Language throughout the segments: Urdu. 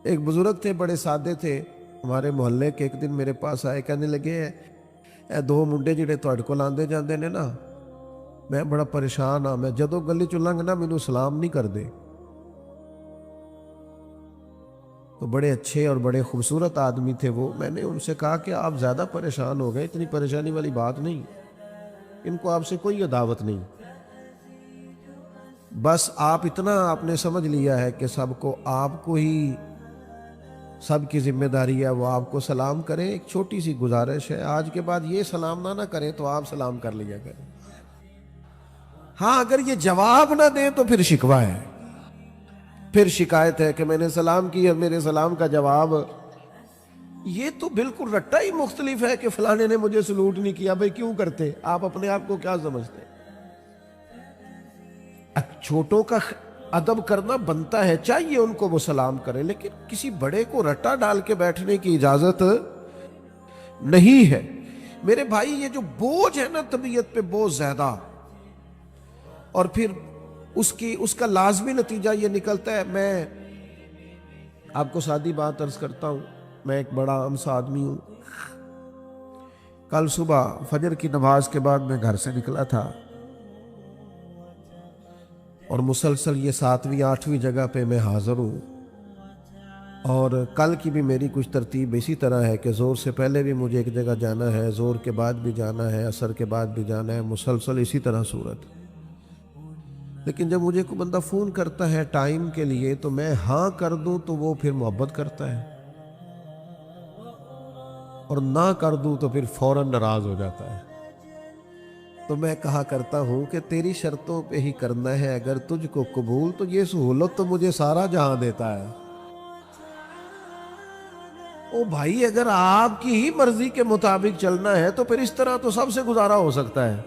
ایک بزرگ تھے، بڑے سادے تھے ہمارے محلے کے، ایک دن میرے پاس آئے، کہنے لگے اے دو منڈے جڑے تہاڈے کول آندے جاندے نے نا، میں بڑا پریشان ہاں، میں جدوں گلی چ لنگنا مینوں سلام نہیں کردے۔ تو بڑے اچھے اور بڑے خوبصورت آدمی تھے وہ۔ میں نے ان سے کہا کہ آپ زیادہ پریشان ہو گئے، اتنی پریشانی والی بات نہیں، ان کو آپ سے کوئی عداوت نہیں، بس آپ اتنا آپ نے سمجھ لیا ہے کہ سب کو آپ کو ہی سب کی ذمہ داری ہے، وہ آپ کو سلام کریں۔ ایک چھوٹی سی گزارش ہے، آج کے بعد یہ سلام نہ کریں تو آپ سلام کر لیا کریں۔ ہاں اگر یہ جواب نہ دیں تو پھر شکوہ ہے، پھر شکایت ہے کہ میں نے سلام کیا، میرے سلام کا جواب۔ یہ تو بالکل رٹا ہی مختلف ہے کہ فلانے نے مجھے سلوٹ نہیں کیا۔ بھئی کیوں کرتے؟ آپ اپنے آپ کو کیا سمجھتے؟ چھوٹوں کا ادب کرنا بنتا ہے، چاہیے ان کو وہ سلام کریں، لیکن کسی بڑے کو رٹا ڈال کے بیٹھنے کی اجازت نہیں ہے۔ میرے بھائی یہ جو بوجھ ہے نا طبیعت پہ بہت زیادہ، اور پھر اس کا لازمی نتیجہ یہ نکلتا ہے۔ میں آپ کو سادی بات عرض کرتا ہوں، میں ایک بڑا عام سا آدمی ہوں۔ کل صبح فجر کی نماز کے بعد میں گھر سے نکلا تھا، اور مسلسل یہ 7ویں 8ویں جگہ پہ میں حاضر ہوں، اور کل کی بھی میری کچھ ترتیب اسی طرح ہے کہ زور سے پہلے بھی مجھے ایک جگہ جانا ہے، زور کے بعد بھی جانا ہے، عصر کے بعد بھی جانا ہے، مسلسل اسی طرح صورت۔ لیکن جب مجھے کوئی بندہ فون کرتا ہے ٹائم کے لیے تو میں ہاں کر دوں تو وہ پھر محبت کرتا ہے، اور نہ کر دوں تو پھر فوراً ناراض ہو جاتا ہے۔ تو میں کہا کرتا ہوں کہ تیری شرطوں پہ ہی کرنا ہے، اگر تجھ کو قبول تو یہ سہولت تو مجھے سارا جہاں دیتا ہے۔ او بھائی اگر آپ کی ہی مرضی کے مطابق چلنا ہے تو پھر اس طرح تو سب سے گزارا ہو سکتا ہے۔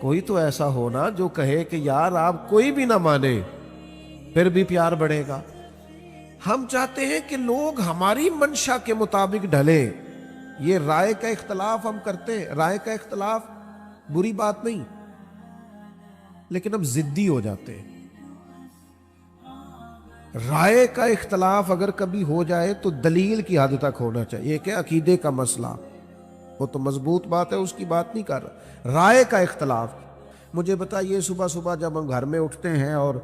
کوئی تو ایسا ہونا جو کہے کہ یار آپ کوئی بھی نہ مانے پھر بھی پیار بڑھے گا۔ ہم چاہتے ہیں کہ لوگ ہماری منشا کے مطابق ڈھلے۔ یہ رائے کا اختلاف ہم کرتے ہیں، رائے کا اختلاف بری بات نہیں، لیکن ہم ضدی ہو جاتے ہیں۔ رائے کا اختلاف اگر کبھی ہو جائے تو دلیل کی حد تک ہونا چاہیے کہ عقیدے کا مسئلہ وہ تو مضبوط بات ہے، اس کی بات نہیں کر رہا۔ رائے کا اختلاف، مجھے بتائیے صبح صبح جب ہم گھر میں اٹھتے ہیں اور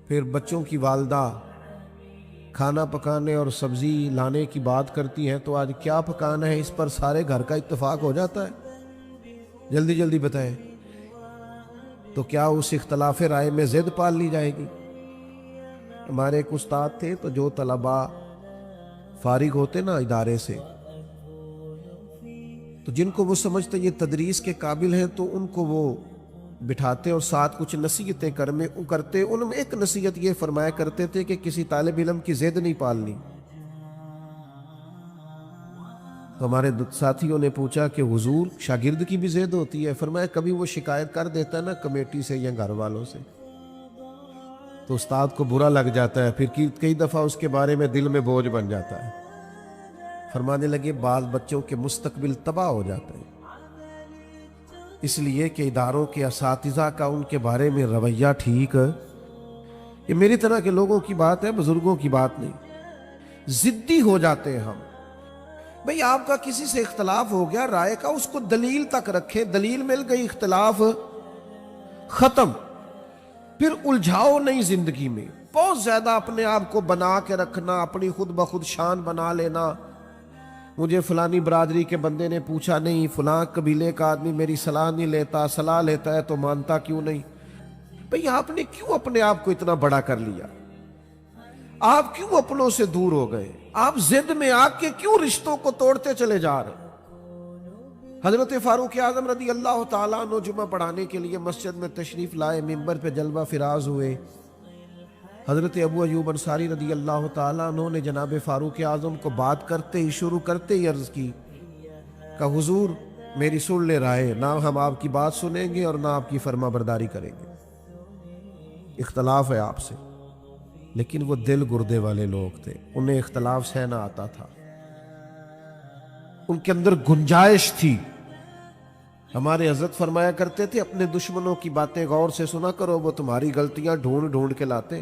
پھر بچوں کی والدہ کھانا پکانے اور سبزی لانے کی بات کرتی ہیں تو آج کیا پکانا ہے، اس پر سارے گھر کا اتفاق ہو جاتا ہے؟ جلدی جلدی بتائیں۔ تو کیا اس اختلاف رائے میں ضد پال لی جائے گی؟ ہمارے ایک استاد تھے، تو جو طلباء فارغ ہوتے نا ادارے سے، تو جن کو وہ سمجھتے یہ تدریس کے قابل ہیں تو ان کو وہ بٹھاتے اور ساتھ کچھ نصیحتیں کرتے۔ ان میں ایک نصیحت یہ فرمایا کرتے تھے کہ کسی طالب علم کی ضد نہیں پالنی۔ تو ہمارے ساتھیوں نے پوچھا کہ حضور شاگرد کی بھی ضد ہوتی ہے؟ فرمایا کبھی وہ شکایت کر دیتا ہے نا کمیٹی سے یا گھر والوں سے تو استاد کو برا لگ جاتا ہے، پھر کئی دفعہ اس کے بارے میں دل میں بوجھ بن جاتا ہے۔ فرمانے لگے بال بچوں کے مستقبل تباہ ہو جاتا ہے، اس لیے کہ اداروں کے اساتذہ کا ان کے بارے میں رویہ ٹھیک ہے۔ یہ میری طرح کے لوگوں کی بات ہے، بزرگوں کی بات نہیں۔ ضدی ہو جاتے ہیں ہم۔ بھئی آپ کا کسی سے اختلاف ہو گیا رائے کا، اس کو دلیل تک رکھے، دلیل مل گئی اختلاف ختم۔ پھر الجھاؤ نہیں زندگی میں، بہت زیادہ اپنے آپ کو بنا کے رکھنا، اپنی خود بخود شان بنا لینا۔ مجھے فلانی برادری کے بندے نے پوچھا نہیں، فلاں قبیلے کا آدمی میری صلاح نہیں لیتا، صلاح لیتا ہے تو مانتا کیوں نہیں؟ بھئی آپ نے کیوں اپنے آپ کو اتنا بڑا کر لیا؟ آپ کیوں اپنوں سے دور ہو گئے؟ آپ ضد میں آ کے کیوں رشتوں کو توڑتے چلے جا رہے؟ حضرت فاروق اعظم رضی اللہ تعالیٰ عنہ جمعہ پڑھانے کے لیے مسجد میں تشریف لائے، منبر پہ جلوہ فراز ہوئے۔ حضرت ابو ایوب انصاری رضی اللہ تعالیٰ عنہ نے جناب فاروق اعظم کو بات کرتے ہی شروع کرتے ہی عرض کی کہ حضور میری سن لے رائے، نہ ہم آپ کی بات سنیں گے اور نہ آپ کی فرما برداری کریں گے۔ اختلاف ہے آپ سے، لیکن وہ دل گردے والے لوگ تھے، انہیں اختلاف سہنا آتا تھا، ان کے اندر گنجائش تھی۔ ہمارے حضرت فرمایا کرتے تھے اپنے دشمنوں کی باتیں غور سے سنا کرو، وہ تمہاری غلطیاں ڈھونڈ ڈھونڈ کے لاتے۔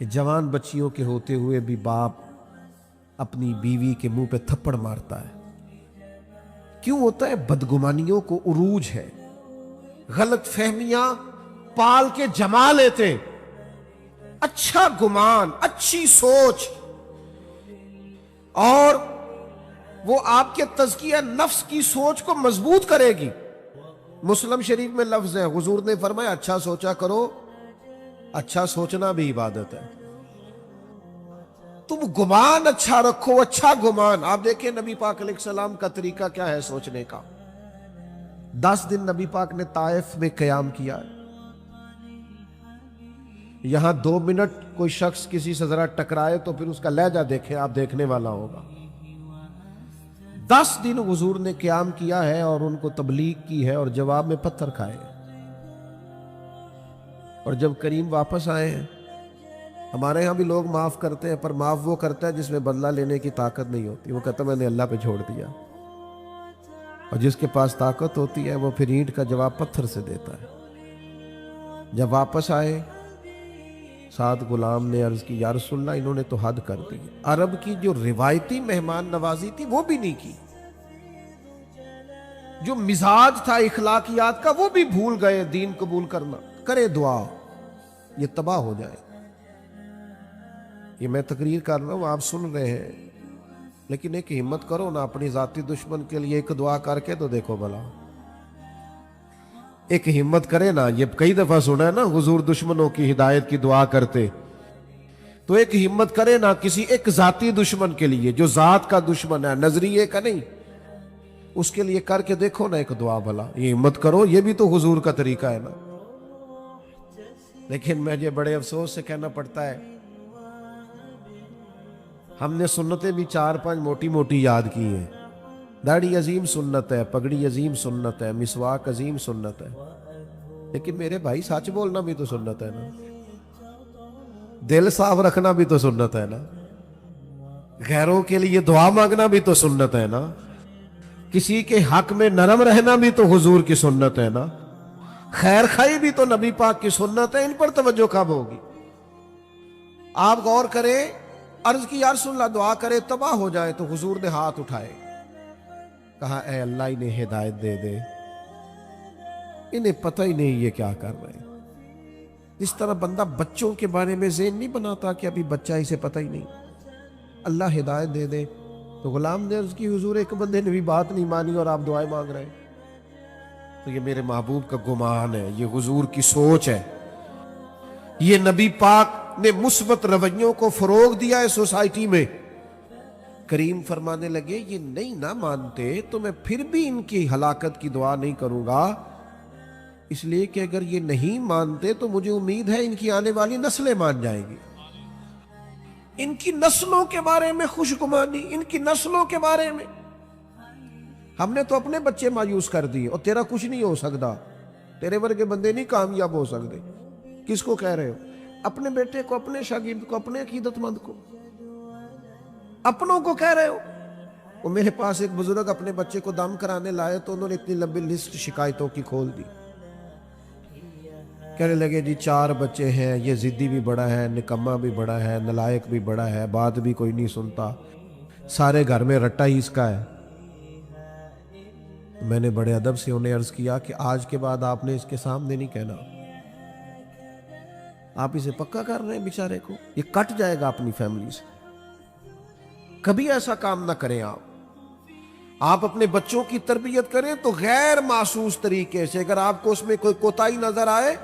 کہ جوان بچیوں کے ہوتے ہوئے بھی باپ اپنی بیوی کے منہ پہ تھپڑ مارتا ہے؟ کیوں ہوتا ہے؟ بدگمانیوں کو عروج ہے، غلط فہمیاں پال کے جما لیتے، اچھا گمان، اچھی سوچ، اور وہ آپ کے تزکیہ نفس کی سوچ کو مضبوط کرے گی۔ مسلم شریف میں لفظ ہے، حضور نے فرمایا اچھا سوچا کرو، اچھا سوچنا بھی عبادت ہے۔ تم گمان اچھا رکھو، اچھا گمان۔ آپ دیکھیں نبی پاک علیہ السلام کا طریقہ کیا ہے سوچنے کا۔ 10 دن نبی پاک نے طائف میں قیام کیا ہے۔ یہاں 2 منٹ کوئی شخص کسی سے ذرا ٹکرائے تو پھر اس کا لہجہ دیکھیں، آپ دیکھنے والا ہوگا۔ 10 دن حضور نے قیام کیا ہے اور ان کو تبلیغ کی ہے، اور جواب میں پتھر کھائے۔ اور جب کریم واپس آئے ہیں، ہمارے ہاں بھی لوگ معاف کرتے ہیں، پر معاف وہ کرتا ہے جس میں بدلہ لینے کی طاقت نہیں ہوتی۔ وہ کہتا میں نے اللہ پہ چھوڑ دیا۔ اور جس کے پاس طاقت ہوتی ہے وہ پھر اینٹ کا جواب پتھر سے دیتا ہے۔ جب واپس آئے، سعد غلام نے عرض کی یا رسول اللہ انہوں نے تو حد کر دی۔ عرب کی جو روایتی مہمان نوازی تھی وہ بھی نہیں کی، جو مزاج تھا اخلاقیات کا وہ بھی بھول گئے۔ دین قبول کرنا، کرے دعا یہ تباہ ہو جائے۔ یہ میں تقریر کر رہا ہوں، آپ سن رہے ہیں، لیکن ایک ہمت کرو نا، اپنی ذاتی دشمن کے لیے ایک دعا کر کے تو دیکھو بھلا۔ ایک ہمت کرے نا، یہ کئی دفعہ سنا ہے نا حضور دشمنوں کی ہدایت کی دعا کرتے، تو ایک ہمت کرے نا کسی ایک ذاتی دشمن کے لیے جو ذات کا دشمن ہے، نظریے کا نہیں، اس کے لیے کر کے دیکھو نا ایک دعا بھلا۔ یہ ہمت کرو، یہ بھی تو حضور کا طریقہ ہے نا۔ لیکن مجھے بڑے افسوس سے کہنا پڑتا ہے، ہم نے سنتیں بھی 4-5 موٹی موٹی یاد کی ہیں۔ داڑھی عظیم سنت ہے، پگڑی عظیم سنت ہے، مسواک عظیم سنت ہے، لیکن میرے بھائی سچ بولنا بھی تو سنت ہے نا، دل صاف رکھنا بھی تو سنت ہے نا، غیروں کے لیے دعا مانگنا بھی تو سنت ہے نا، کسی کے حق میں نرم رہنا بھی تو حضور کی سنت ہے نا، خیر خائی بھی تو نبی پاک کی سنت ہے۔ ان پر توجہ کب ہوگی؟ آپ غور کریں، عرض کی یا رسول اللہ دعا کرے تباہ ہو جائے، تو حضور نے ہاتھ اٹھائے، کہا اے اللہ انہیں ہدایت دے دے، انہیں پتہ ہی نہیں یہ کیا کر رہے ہیں۔ اس طرح بندہ بچوں کے بارے میں ذہن نہیں بناتا کہ ابھی بچہ اسے پتہ ہی نہیں، اللہ ہدایت دے دے۔ تو غلام نے عرض کی حضور ایک بندے نے بھی بات نہیں مانی اور آپ دعائیں مانگ رہے ہیں، تو یہ میرے محبوب کا گمان ہے، یہ حضور کی سوچ ہے، یہ نبی پاک نے مثبت رویوں کو فروغ دیا ہے سوسائٹی میں۔ کریم فرمانے لگے یہ نہیں نہ مانتے تو میں پھر بھی ان کی ہلاکت کی دعا نہیں کروں گا، اس لیے کہ اگر یہ نہیں مانتے تو مجھے امید ہے ان کی آنے والی نسلیں مان جائیں گی۔ ان کی نسلوں کے بارے میں خوشگمانی، ان کی نسلوں کے بارے میں۔ ہم نے تو اپنے بچے مایوس کر دیے، اور تیرا کچھ نہیں ہو سکتا، تیرے ورگے بندے نہیں کامیاب ہو سکتے۔ کس کو کہہ رہے ہو؟ اپنے بیٹے کو، اپنے شاگرد کو، اپنے عقیدت مند کو، اپنوں کو کہہ رہے ہو۔ وہ میرے پاس ایک بزرگ اپنے بچے کو دم کرانے لائے تو انہوں نے اتنی لمبی لسٹ شکایتوں کی کھول دی۔ کہنے لگے جی 4 بچے ہیں، یہ ضدی بھی بڑا ہے، نکمہ بھی بڑا ہے، نلائق بھی بڑا ہے، بات بھی کوئی نہیں سنتا، سارے گھر میں رٹا ہی اس کا ہے۔ میں نے بڑے ادب سے انہیں عرض کیا کہ آج کے بعد آپ نے اس کے سامنے نہیں کہنا، آپ اسے پکا کر رہے ہیں بیچارے کو، یہ کٹ جائے گا اپنی فیملی سے۔ کبھی ایسا کام نہ کریں آپ اپنے بچوں کی تربیت کریں تو غیر محسوس طریقے سے، اگر آپ کو اس میں کوئی کوتاہی نظر آئے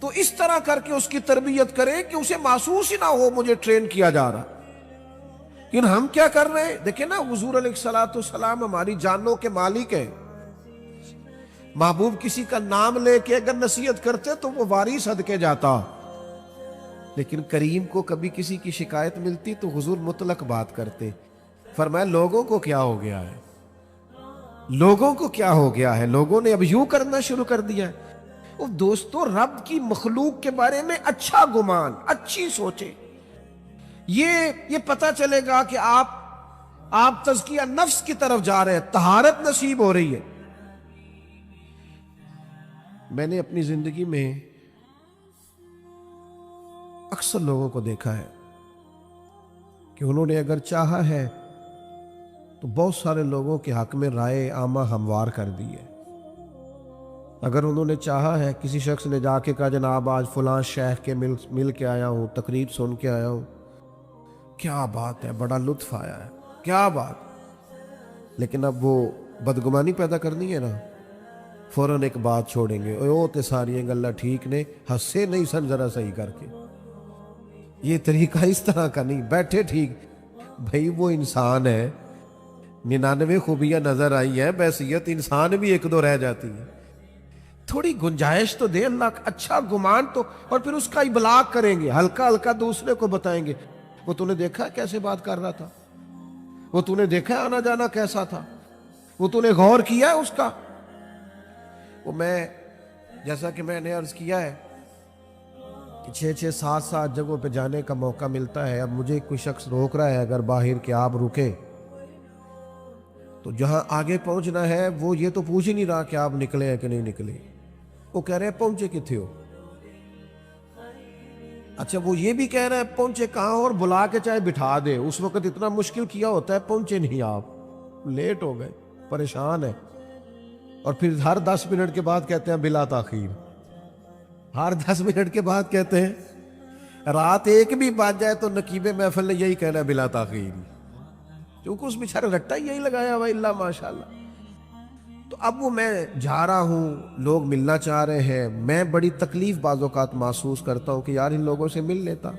تو اس طرح کر کے اس کی تربیت کریں کہ اسے محسوس ہی نہ ہو مجھے ٹرین کیا جا رہا۔ لیکن ہم کیا کر رہے ہیں؟ دیکھیں نا، حضور علیہ السلام ہماری جانوں کے مالک ہیں، محبوب کسی کا نام لے کے اگر نصیحت کرتے تو وہ واری صدقے جاتا، لیکن کریم کو کبھی کسی کی شکایت ملتی تو حضور مطلق بات کرتے۔ فرمایا لوگوں کو کیا ہو گیا ہے، لوگوں کو کیا ہو گیا ہے، لوگوں نے اب یوں کرنا شروع کر دیا ہے۔ دوستو، رب کی مخلوق کے بارے میں اچھا گمان، اچھی سوچیں، یہ پتا چلے گا کہ آپ تزکیہ نفس کی طرف جا رہے ہیں، طہارت نصیب ہو رہی ہے۔ میں نے اپنی زندگی میں اکثر لوگوں کو دیکھا ہے کہ انہوں نے اگر چاہا ہے تو بہت سارے لوگوں کے حق میں رائے عامہ ہموار کر دی ہے۔ اگر انہوں نے چاہا ہے، کسی شخص نے جا کے کہا جناب آج فلاں شیخ کے مل کے آیا ہوں، تقریر سن کے آیا ہوں، کیا بات ہے، بڑا لطف آیا ہے، کیا بات، لیکن اب وہ بدگمانی پیدا کرنی ہے نا، فوراً ایک بات چھوڑیں گے، او تے ساری گلا ٹھیک نے، ہنسے نہیں سن ذرا صحیح کر کے۔ یہ طریقہ اس طرح کا نہیں، بیٹھے ٹھیک، بھئی وہ انسان ہے، 99 خوبیاں نظر آئی ہیں، بحیثیت انسان بھی ایک دو رہ جاتی ہے، تھوڑی گنجائش تو دے اللہ کا، اچھا گمان تو، اور پھر اس کا ابلاغ کریں گے، ہلکا ہلکا دوسرے کو بتائیں گے، وہ تو نے دیکھا کیسے بات کر رہا تھا، وہ تو نے دیکھا آنا جانا کیسا تھا، وہ تو نے غور کیا ہے اس کا۔ وہ میں جیسا کہ میں نے عرض کیا ہے کہ 6-6 7 جگہوں پہ جانے کا موقع ملتا ہے، اب مجھے کوئی شخص روک رہا ہے اگر باہر کہ آپ رکیں، تو جہاں آگے پہنچنا ہے وہ یہ تو پوچھ ہی نہیں رہا کہ آپ نکلے ہیں کہ نہیں نکلے، وہ کہہ رہے ہیں پہنچے کتنے ہو، اچھا وہ یہ بھی کہہ رہے ہیں پہنچے کہاں، اور بلا کے چاہے بٹھا دے، اس وقت اتنا مشکل کیا ہوتا ہے، پہنچے نہیں آپ، لیٹ ہو گئے، پریشان ہے، اور پھر ہر 10 منٹ کے بعد کہتے ہیں بلا تاخیر، ہر 10 منٹ کے بعد کہتے ہیں، رات 1 بھی بج جائے تو نقیب محفل نے یہی کہنا ہے بلا تاخیر، کیونکہ اس بیچارے رٹا یہی لگایا ہوا اللہ ماشاءاللہ۔ تو اب وہ میں جا رہا ہوں، لوگ ملنا چاہ رہے ہیں، میں بڑی تکلیف بعض اوقات محسوس کرتا ہوں کہ یار ان لوگوں سے مل لیتا،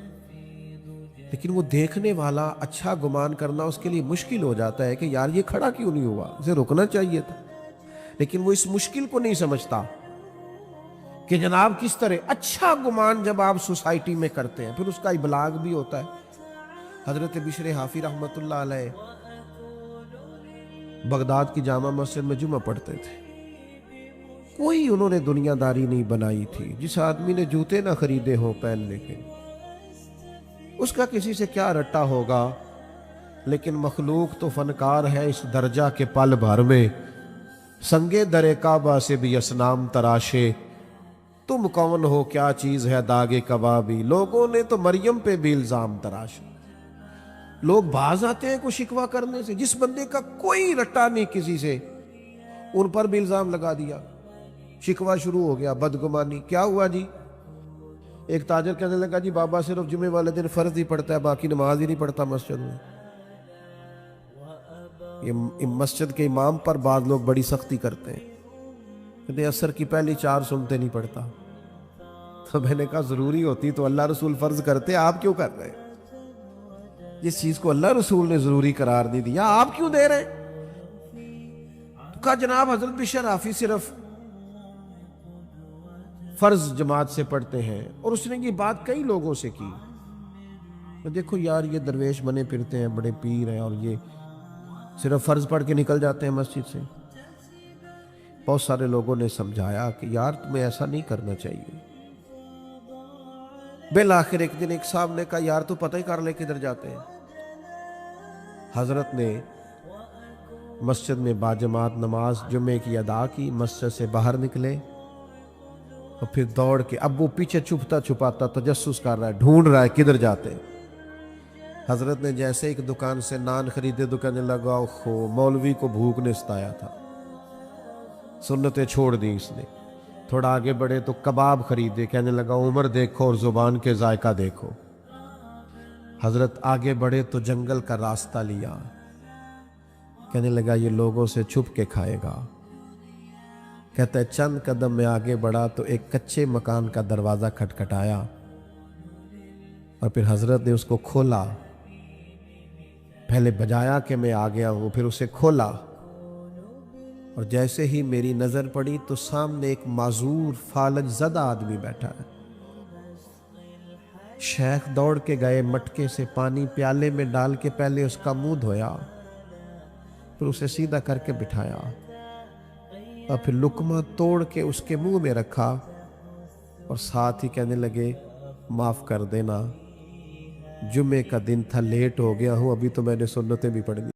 لیکن وہ دیکھنے والا اچھا گمان کرنا اس کے لیے مشکل ہو جاتا ہے کہ یار یہ کھڑا کیوں نہیں ہوا، اسے رکنا چاہیے تھا، لیکن وہ اس مشکل کو نہیں سمجھتا کہ جناب کس طرح اچھا گمان جب آپ سوسائٹی میں کرتے ہیں پھر اس کا ابلاغ بھی ہوتا ہے۔ حضرت بشر حافی رحمۃ اللہ علیہ بغداد کی جامع مسجد میں جمعہ پڑھتے تھے، کوئی انہوں نے دنیا داری نہیں بنائی تھی، جس آدمی نے جوتے نہ خریدے ہوں پہننے کے، اس کا کسی سے کیا رٹا ہوگا، لیکن مخلوق تو فنکار ہے اس درجہ کے پل بھر میں، سنگے در کعبہ سے بھی اصنام تراشے، تم کون ہو کیا چیز ہے داغ کبابی، لوگوں نے تو مریم پہ بھی الزام تراشے۔ لوگ باز آتے ہیں کوئی شکوہ کرنے سے، جس بندے کا کوئی رٹا نہیں کسی سے، ان پر بھی الزام لگا دیا، شکوہ شروع ہو گیا، بدگمانی، کیا ہوا جی، ایک تاجر کہنے لگا جی بابا صرف جمعے والے دن فرض ہی پڑھتا ہے، باقی نماز ہی نہیں پڑھتا مسجد میں۔ یہ مسجد کے امام پر بعض لوگ بڑی سختی کرتے ہیں، کہتے عصر کی پہلی 4 سنتے نہیں پڑھتا، تو میں نے کہا ضروری ہوتی تو اللہ رسول فرض کرتے، آپ کیوں کر رہے ہیں؟ جس چیز کو اللہ رسول نے ضروری قرار نہیں دیا آپ کیوں دے رہے ہیں؟ تو کہا جناب حضرت بشر حافی صرف فرض جماعت سے پڑھتے ہیں، اور اس نے یہ بات کئی لوگوں سے کی، تو دیکھو یار یہ درویش بنے پھرتے ہیں، بڑے پیر ہیں، اور یہ صرف فرض پڑھ کے نکل جاتے ہیں مسجد سے۔ بہت سارے لوگوں نے سمجھایا کہ یار تمہیں ایسا نہیں کرنا چاہیے۔ بالآخر ایک دن ایک صاحب نے کہا یار تو پتہ ہی کر لے کدھر جاتے ہیں۔ حضرت نے مسجد میں باجماعت نماز جمعے کی ادا کی، مسجد سے باہر نکلے، اور پھر دوڑ کے، اب وہ پیچھے چھپتا چھپاتا تجسس کر رہا ہے، ڈھونڈ رہا ہے کدھر جاتے ہیں۔ حضرت نے جیسے ایک دکان سے نان خریدے تو کہنے لگا اوہو مولوی کو بھوک نے ستایا تھا، سنتیں چھوڑ دی اس نے۔ تھوڑا آگے بڑھے تو کباب خریدے، کہنے لگا عمر دیکھو اور زبان کے ذائقہ دیکھو۔ حضرت آگے بڑھے تو جنگل کا راستہ لیا، کہنے لگا یہ لوگوں سے چھپ کے کھائے گا۔ کہتا ہے چند قدم میں آگے بڑھا تو ایک کچے مکان کا دروازہ کھٹکھٹایا، اور پھر حضرت نے اس کو کھولا، پہلے بجایا کہ میں آ گیا ہوں، پھر اسے کھولا، اور جیسے ہی میری نظر پڑی تو سامنے ایک معذور فالج زدہ آدمی بیٹھا ہے۔ شیخ دوڑ کے گئے، مٹکے سے پانی پیالے میں ڈال کے پہلے اس کا منہ دھویا، پھر اسے سیدھا کر کے بٹھایا، اور پھر لقمہ توڑ کے اس کے منہ میں رکھا، اور ساتھ ہی کہنے لگے معاف کر دینا، جمعے کا دن تھا، لیٹ ہو گیا ہوں، ابھی تو میں نے سنتیں بھی پڑھ لی۔